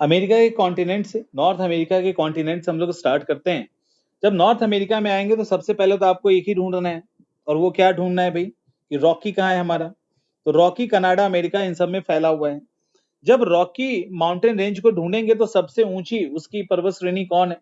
America के continent से, north America के कॉन्टिनेंट से हम लोग स्टार्ट करते हैं। जब नॉर्थ अमेरिका में आएंगे तो सबसे पहले तो आपको एक ही ढूंढना है, और वो क्या ढूंढना है भाई, कि रॉकी कहाँ है हमारा। तो रॉकी कनाडा, अमेरिका, इन सब में फैला हुआ है। जब रॉकी माउंटेन रेंज को ढूंढेंगे तो सबसे ऊंची उसकी पर्वत श्रेणी कौन है,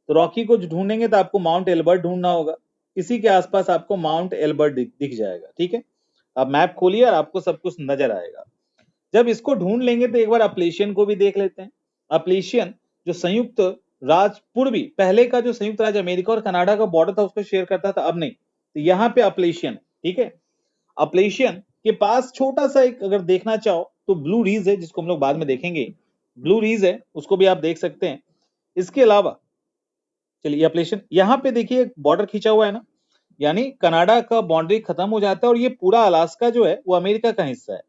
तो रॉकी को ढूंढेंगे तो आपको माउंट एल्बर्ट ढूंढना होगा। इसी के आसपास आपको माउंट एल्बर्ट दिख जाएगा। ठीक है, आप मैप खोलिए और आपको सब कुछ नजर आएगा। जब इसको ढूंढ लेंगे तो एक बार अपलेशियन को भी देख लेते हैं। अपलेशियन जो संयुक्त राज्य पूर्वी, पहले का जो संयुक्त राज्य अमेरिका और कनाडा का बॉर्डर था उसको शेयर करता था, अब नहीं। तो यहाँ पे अपलेशियन, ठीक है, अपलेशियन के पास छोटा सा एक अगर देखना चाहो तो ब्लू रीज है, जिसको हम लोग बाद में देखेंगे। ब्लू रीज है, उसको भी आप देख सकते हैं। इसके अलावा चलिए अपलेशियन, यहाँ पे देखिए बॉर्डर खींचा हुआ है ना, यानी कनाडा का बाउंड्री खत्म हो जाता है और ये पूरा अलास्का जो है वो अमेरिका का हिस्सा है।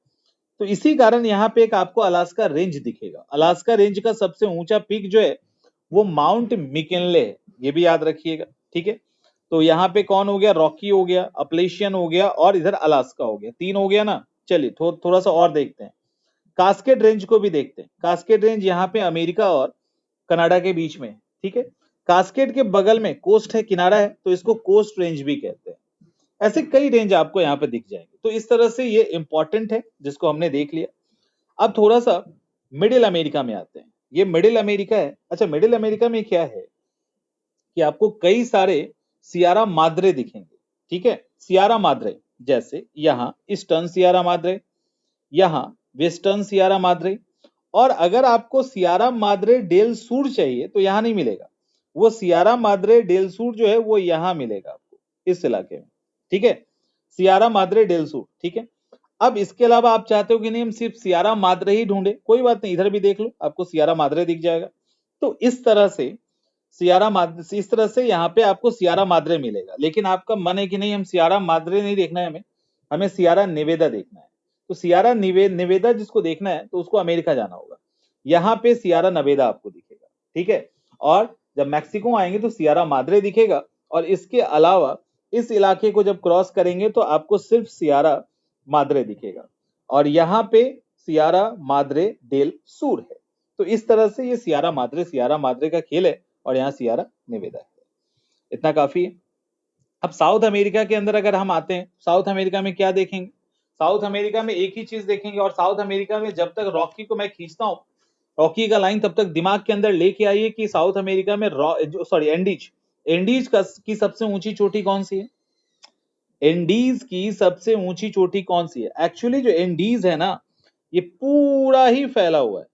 तो इसी कारण यहाँ पे एक आपको अलास्का रेंज दिखेगा। अलास्का रेंज का सबसे ऊंचा पीक जो है वो माउंट मिकिनले है, ये भी याद रखिएगा। ठीक है, तो यहाँ पे कौन हो गया, रॉकी हो गया, अपलेशियन हो गया और इधर अलास्का हो गया, तीन हो गया ना। चलिए थोड़ा सा और देखते हैं, कास्केड रेंज को भी देखते हैं। कास्केड रेंज यहाँ पे अमेरिका और कनाडा के बीच में। ठीक है, कास्केड के बगल में कोस्ट है, किनारा है, तो इसको कोस्ट रेंज भी कहते हैं। ऐसे कई रेंज आपको यहाँ पे दिख जाएंगे। तो इस तरह से ये इंपॉर्टेंट है, जिसको हमने देख लिया। अब थोड़ा सा मिडिल अमेरिका में आते हैं। ये मिडिल अमेरिका है। अच्छा, मिडिल अमेरिका में क्या है कि आपको कई सारे सियारा माद्रे दिखेंगे। ठीक है, सियारा माद्रे, जैसे यहाँ ईस्टर्न सियारा माद्रे, यहाँ वेस्टर्न सियारा माद्रे। और अगर आपको सियारा माद्रे डेल सूर चाहिए तो यहाँ नहीं मिलेगा, वो सियारा माद्रे डेल सूर जो है वो यहाँ मिलेगा आपको, इस इलाके में। ठीक है, सियारा माद्रे डेल सूर। ठीक है, अब इसके अलावा आप चाहते हो कि नहीं हम सिर्फ सियारा माद्रे ही ढूंढे, कोई बात नहीं, इधर भी देख लो, आपको सियारा माद्रे दिख जाएगा। तो इस तरह से सियारा माद्रे, इस तरह से यहाँ पे आपको सियारा माद्रे मिलेगा। लेकिन आपका मन है कि नहीं हम सियारा माद्रे नहीं देखना है, हमें हमें सियारा नेवेदा देखना है। तो सियारा नेवेदा जिसको देखना है तो उसको अमेरिका जाना होगा। यहाँ पे सियारा नवेदा आपको दिखेगा। ठीक है, और जब मैक्सिको आएंगे तो सियारा माद्रे दिखेगा। और इसके अलावा इस इलाके को जब क्रॉस करेंगे तो आपको सिर्फ सियारा माद्रे दिखेगा, और यहाँ पे सियारा माद्रे डेल सूर है। तो इस तरह से ये सियारा माद्रे का खेल है, और यहाँ सियारा नेवेदा है। इतना काफी है। अब साउथ अमेरिका के अंदर अगर हम आते हैं, साउथ अमेरिका में क्या देखेंगे, साउथ अमेरिका में एक ही चीज देखेंगे। और साउथ अमेरिका में जब तक रॉकी को मैं खींचता हूँ, रॉकी का लाइन, तब तक दिमाग के अंदर लेके आइए कि साउथ अमेरिका में एंडीज, की सबसे ऊंची चोटी कौन सी है। एंडीज की सबसे ऊंची चोटी कौन सी है। एक्चुअली जो एंडीज है ना, ये पूरा ही फैला हुआ है,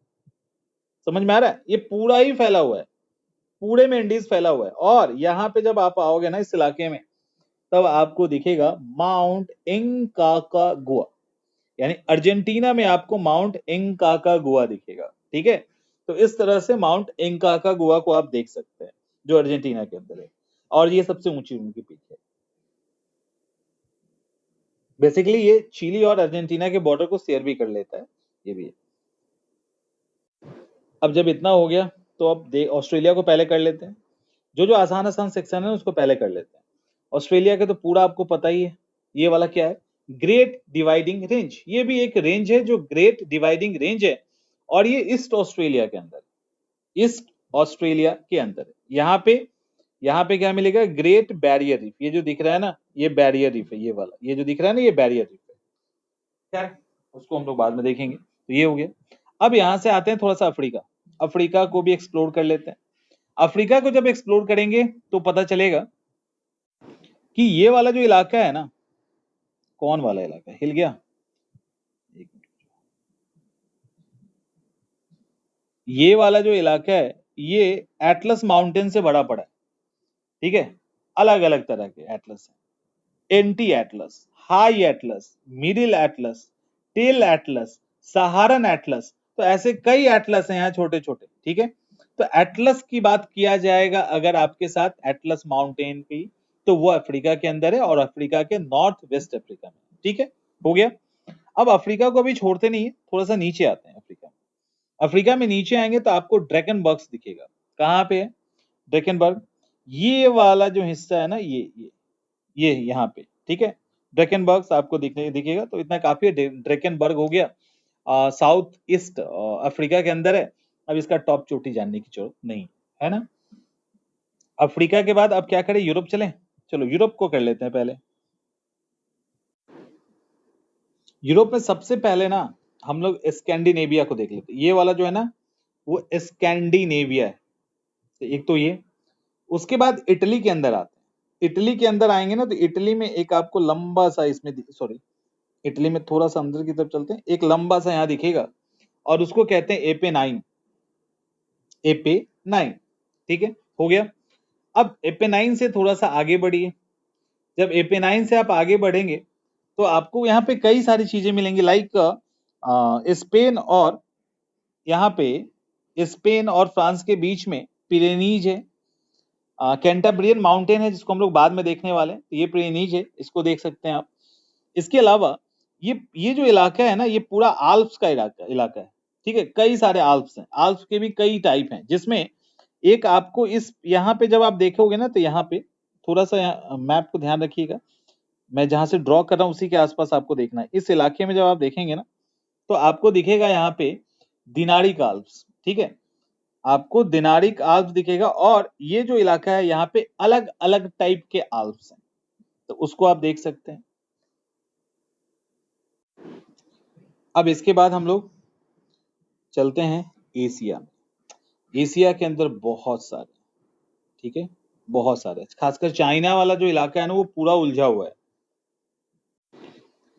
समझ में आ रहा है, ये पूरा ही फैला हुआ है, पूरे में एंडीज फैला हुआ है। और यहाँ पे जब आप आओगे ना इस इलाके में, तब आपको दिखेगा माउंट इंकाकागुआ, यानी अर्जेंटीना में आपको माउंट इंकाकागुआ दिखेगा। ठीक है, तो इस तरह से माउंट इंकाकागुआ को आप देख सकते हैं, जो अर्जेंटीना के अंदर है, और ये सबसे ऊंची उनकी पीक है। बेसिकली ये चिली और अर्जेंटीना के बॉर्डर को शेयर भी कर लेता है, ये भी है। अब जब इतना हो गया तो अब ऑस्ट्रेलिया को पहले कर लेते हैं। जो आसान आसान सेक्शन है उसको पहले कर लेते हैं। ऑस्ट्रेलिया के तो पूरा आपको पता ही है, ये वाला क्या है, ग्रेट डिवाइडिंग रेंज। ये भी एक रेंज है जो ग्रेट डिवाइडिंग रेंज है, और ये ईस्ट ऑस्ट्रेलिया के अंदर, ईस्ट ऑस्ट्रेलिया के अंदर यहाँ पे क्या मिलेगा, ग्रेट बैरियर रीफ। ये जो दिख रहा है ना, ये बैरियर रीफ है, ये वाला, ये जो दिख रहा है ना, ये बैरियर रीफ है। खैर उसको हम लोग बाद में देखेंगे। तो ये हो गया। अब यहाँ से आते हैं थोड़ा सा अफ्रीका, अफ्रीका को भी एक्सप्लोर कर लेते हैं। अफ्रीका को जब एक्सप्लोर करेंगे तो पता चलेगा कि ये वाला जो इलाका है ना, कौन वाला इलाका हिल गया, ये वाला जो इलाका है ये एटलस माउंटेन से भरा पड़ा है। ठीक है, अलग अलग तरह के एटलस है, Anti Atlas, High Atlas, Middle Atlas, Tell Atlas, Saharan Atlas. तो ऐसे कई एटलस हैं यहाँ छोटे छोटे। ठीक है, तो एटलस की बात किया जाएगा अगर आपके साथ एटलस माउंटेन की, तो वो अफ्रीका के अंदर है, और अफ्रीका के नॉर्थ वेस्ट अफ्रीका में। ठीक है, हो गया। अब अफ्रीका को अभी छोड़ते नहीं है, थोड़ा सा नीचे आते हैं। अफ्रीका में नीचे आएंगे तो आपको ड्रैकनबर्ग दिखेगा। कहाँ पे है ड्रैकनबर्ग, ये वाला जो हिस्सा है ना, ये यहाँ पे। ठीक है, ड्रैकनबर्ग आपको दिखेगा। तो इतना काफी है, ड्रैकनबर्ग हो गया, साउथ ईस्ट अफ्रीका के अंदर है। अब इसका टॉप चोटी जानने की जरूरत नहीं है ना। अफ्रीका के बाद अब क्या करें, यूरोप चलें। चलो यूरोप को कर लेते हैं पहले। यूरोप में सबसे पहले ना हम लोग स्कैंडिनेविया को देख लेते हैं। ये वाला जो है ना वो स्कैंडिनेविया है, तो एक तो ये। उसके बाद इटली के अंदर आते हैं। इटली के अंदर आएंगे ना तो इटली में एक आपको लंबा सा इसमें सॉरी, इटली में थोड़ा सा अंदर की तरफ चलते हैं, एक लंबा सा यहाँ दिखेगा और उसको कहते हैं एपेनाइन। एपेनाइन, ठीक है, हो गया। अब एपेनाइन से थोड़ा सा आगे बढ़िए। जब एपेनाइन से आप आगे बढ़ेंगे तो आपको यहाँ पे कई सारी चीजें मिलेंगी, लाइक स्पेन और यहाँ पे स्पेन और फ्रांस के बीच में पिरेनीज है, कैंटाब्रियन माउंटेन है जिसको हम लोग बाद में देखने वाले हैं, तो ये पिरेनीज है, इसको देख सकते हैं आप। इसके अलावा ये जो इलाका है ना ये पूरा आल्प्स का इलाका है, ठीक है। कई सारे आल्प्स हैं, आल्प्स के भी कई टाइप हैं, जिसमें एक आपको इस यहाँ पे जब आप देखोगे ना तो यहाँ पे थोड़ा सा मैप को ध्यान रखिएगा, मैं जहां से ड्रॉ कर रहा हूँ उसी के आसपास आपको देखना है। इस इलाके में जब आप देखेंगे ना तो आपको दिखेगा यहाँ पे दिनारिक आल्प्स, ठीक है, आपको दिनारिक आल्प्स दिखेगा। और ये जो इलाका है यहाँ पे अलग अलग टाइप के आल्प्स हैं, तो उसको आप देख सकते हैं। अब इसके बाद हम लोग चलते हैं एशिया में। एशिया के अंदर बहुत सारे, ठीक है, बहुत सारे, खासकर चाइना वाला जो इलाका है ना वो पूरा उलझा हुआ है।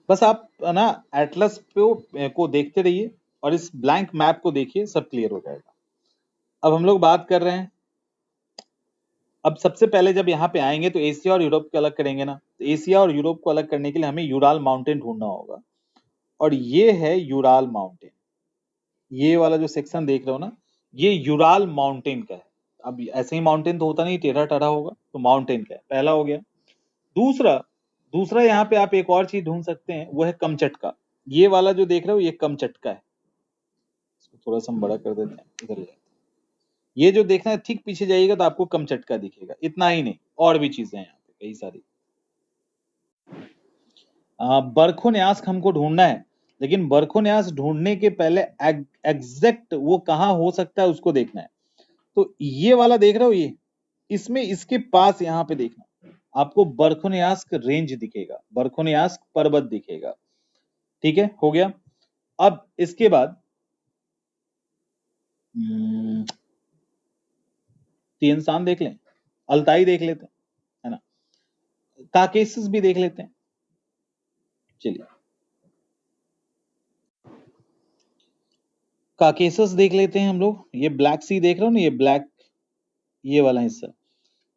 बस आप ना एटलस को देखते रहिए और इस ब्लैंक मैप को देखिए, सब क्लियर हो जाएगा। अब हम लोग बात कर रहे हैं, अब सबसे पहले जब यहाँ पे आएंगे तो एशिया और यूरोप को अलग करेंगे ना, तो एशिया और यूरोप को अलग करने के लिए हमें यूराल माउंटेन ढूंढना होगा, और ये है यूराल माउंटेन। ये वाला जो सेक्शन देख रहे हो ना ये यूराल माउंटेन का है। अब ऐसे ही माउंटेन तो होता नहीं, टेढ़ा टेढ़ा होगा, तो माउंटेन का है, पहला हो गया। दूसरा दूसरा यहाँ पे आप एक और चीज ढूंढ सकते हैं, वो है कमचटका। ये वाला जो देख रहे हो ये कमचटका है, इसको थोड़ा सा हम बड़ा कर देते हैं, इधर ले आते हैं। ये जो देखना है ठीक पीछे जाइएगा तो आपको कमचटका दिखेगा। इतना ही नहीं, और भी चीजें हैं यहाँ पे कई सारी। बरखोन्यास हमको ढूंढना है, लेकिन बरखोन्यास ढूंढने के पहले एग्जैक्ट वो कहाँ हो सकता है उसको देखना है। तो ये वाला देख रहे हो, ये इसमें इसके पास यहाँ पे देखना आपको बरखोनियास्क रेंज दिखेगा, बरखोनियास्क पर्वत दिखेगा, ठीक है, हो गया। अब इसके बाद तिएनसान देख लें, अल्ताई देख लेते हैं, है ना, काकेसस भी देख लेते हैं। चलिए काकेसस देख लेते हैं हम लोग। ये ब्लैक सी देख रहे हो ना, ये ब्लैक, ये वाला हिस्सा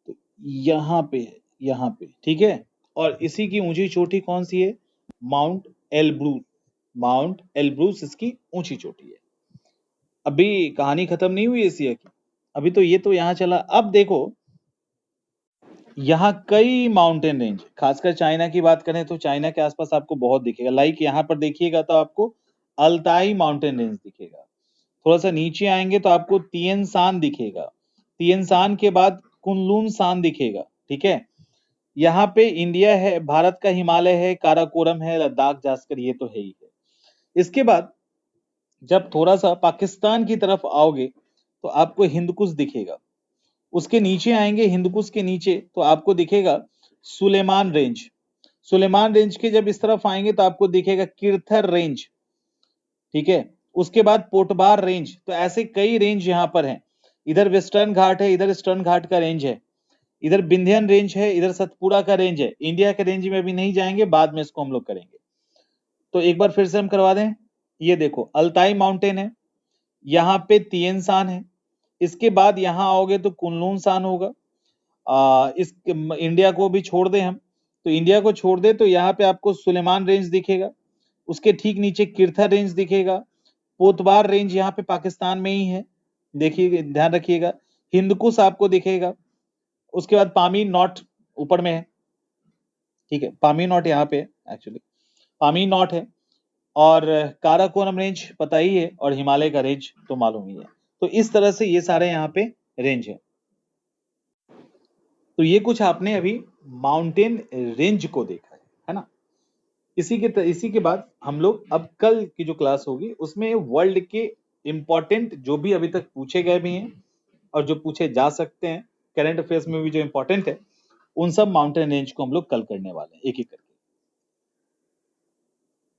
तो यहाँ पे है, यहाँ पे, ठीक है। और इसी की ऊंची चोटी कौन सी है, माउंट एल्ब्रूस। माउंट एल्ब्रूस इसकी ऊंची चोटी है। अभी कहानी खत्म नहीं हुई एशिया की, अभी तो ये तो यहाँ चला। अब देखो यहाँ कई माउंटेन रेंज, खासकर चाइना की बात करें तो चाइना के आसपास आपको बहुत दिखेगा, लाइक यहाँ पर देखिएगा तो आपको अल्ताई माउंटेन रेंज दिखेगा। थोड़ा सा नीचे आएंगे तो आपको तिएनसान दिखेगा, तिएनसान के बाद कुनलुन सान दिखेगा, ठीक है। यहाँ पे इंडिया है, भारत का हिमालय है, काराकोरम है, लद्दाख जास्कर, ये तो है ही है। इसके बाद जब थोड़ा सा पाकिस्तान की तरफ आओगे तो आपको हिंदकुश दिखेगा। उसके नीचे आएंगे हिंदकुश के नीचे तो आपको दिखेगा सुलेमान रेंज। सुलेमान रेंज के जब इस तरफ आएंगे तो आपको दिखेगा किरथर रेंज, ठीक है। उसके बाद पोटबार रेंज। तो ऐसे कई रेंज यहाँ पर हैं। इधर वेस्टर्न घाट है, इधर ईस्टर्न घाट का रेंज है, इधर विंध्यन रेंज है, इधर सतपुरा का रेंज है। इंडिया के रेंज में अभी नहीं जाएंगे, बाद में इसको हम लोग करेंगे। तो एक बार फिर से हम करवा दें। ये देखो अल्ताई माउंटेन है, यहाँ पे तिएनसान है, इसके बाद यहाँ आओगे तो कुनलुन सान होगा। इस इंडिया को भी छोड़ दें हम, तो इंडिया को छोड़ दे तो यहाँ पे आपको सुलेमान रेंज दिखेगा, उसके ठीक नीचे किरथा रेंज दिखेगा, पोतबार रेंज यहाँ पे पाकिस्तान में ही है, देखिए ध्यान रखिएगा। हिंदकुश आपको दिखेगा, उसके बाद पामी नॉट ऊपर में है, ठीक है, पामी नॉट यहाँ पे है, एक्चुअली पामी नॉट है। और काराकोरम रेंज पता ही है, और हिमालय का रेंज तो मालूम ही है। तो इस तरह से ये सारे यहाँ पे रेंज है। तो ये कुछ आपने अभी माउंटेन रेंज को देखा है ना। इसी के बाद हम लोग अब कल की जो क्लास होगी उसमें वर्ल्ड के इंपॉर्टेंट जो भी अभी तक पूछे गए भी हैं और जो पूछे जा सकते हैं करंट अफेयर्स में भी जो इंपॉर्टेंट है, उन सब माउंटेन रेंज को हम लोग कल करने वाले हैं एक एक करके।